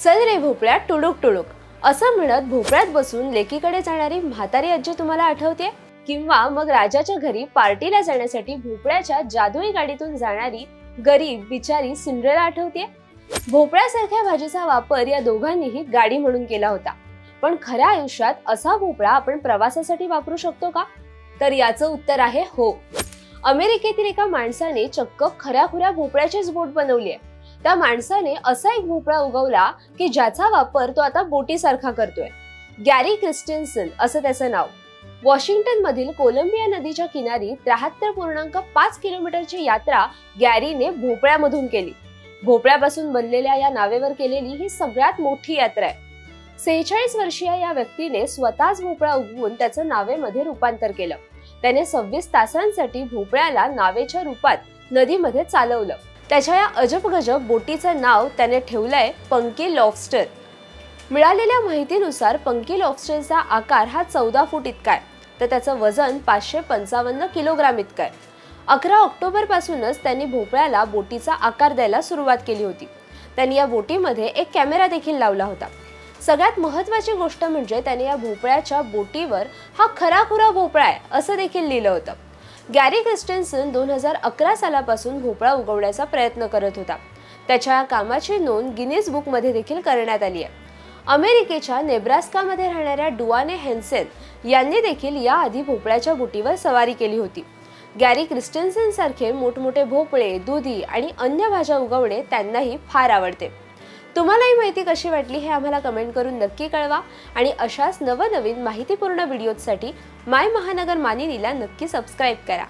चल रे भोपळ्या टुडुक टुडुक असं म्हणत भोपळ्यात बसून लेकीकडे जाणारी म्हातारी आजी तुम्हाला आठवते? किंवा मग राजाच्या घरी पार्टीला जाण्यासाठी भोपळ्याच्या जादुई गाडीतून जाणारी गरीब बिचारी सिंड्रेला आठवते? भोपळ्यासारख्या भाजीचा वापर या दोघांनीही गाडी म्हणून केला होता, पण खऱ्या आयुष्यात असा भोपळा आपण प्रवासासाठी वापरू शकतो का? तर याचं उत्तर आहे हो. अमेरिकेतील एका माणसाने चक्क खऱ्याखुऱ्या भोपळ्याचीच बोट बनवली आहे. त्या माणसाने असा एक भोपळा उगवला की ज्याचा वापर तो आता बोटीसारखा करतोय. गॅरी क्रिस्टेन्सन असं त्याचं नाव. वॉशिंग्टन मधील कोलंबिया नदीच्या किनारी 73.5 किलोमीटरची यात्रा गॅरीने भोपळ्यामधून केली. भोपळ्यापासून बनलेल्या या नावेवर केलेली ही सगळ्यात मोठी यात्रा आहे. 46 वर्षीय या व्यक्तीने स्वतःच भोपळा उगवून त्याचं नावेमध्ये रूपांतर केलं. त्याने 26 तासांसाठी भोपळ्याला नावेच्या रूपात नदीमध्ये चालवलं. त्याच्या या अजबगजब बोटीचं नाव त्याने ठेवलंय पंकी लॉबस्टर. मिळालेल्या माहितीनुसार पंकी लॉबस्टरचा आकार हा 14 फूट इतका आहे, तर त्याचं वजन 555 किलोग्राम इतकं आहे. 11 ऑक्टोबर पासूनच त्यांनी भोपळ्याला बोटीचा आकार द्यायला सुरुवात केली होती. त्यांनी या बोटीमध्ये एक कॅमेरा देखील लावला होता. सगळ्यात महत्त्वाची गोष्ट म्हणजे त्याने या भोपळ्याच्या बोटीवर हा खराखुरा भोपळा आहे असं देखील लिहिलं होतं. गॅरी क्रिस्टेन्सन 2011 सालापासून भोपळा उगवण्याचा प्रयत्न करत होता. त्याच्या या कामाची नोंद गिनीज बुकमध्ये देखील करण्यात आली आहे. अमेरिकेच्या नेब्रास्कामध्ये राहणाऱ्या डुआने हेन्सेन यांनी देखील याआधी भोपळ्याच्या बोटीवर सवारी केली होती. गॅरी क्रिस्टेन्सन सारखे मोठमोठे भोपळे, दुधी आणि अन्य भाज्या उगवणे त्यांनाही फार आवडते. तुम्हाला ही माहिती कशी वाटली हे आम्हाला कमेंट करून नक्की कळवा आणि अशाच नवनवीन माहितीपूर्ण व्हिडिओसाठी माय महानगर मानिनीला नक्की सबस्क्राईब करा.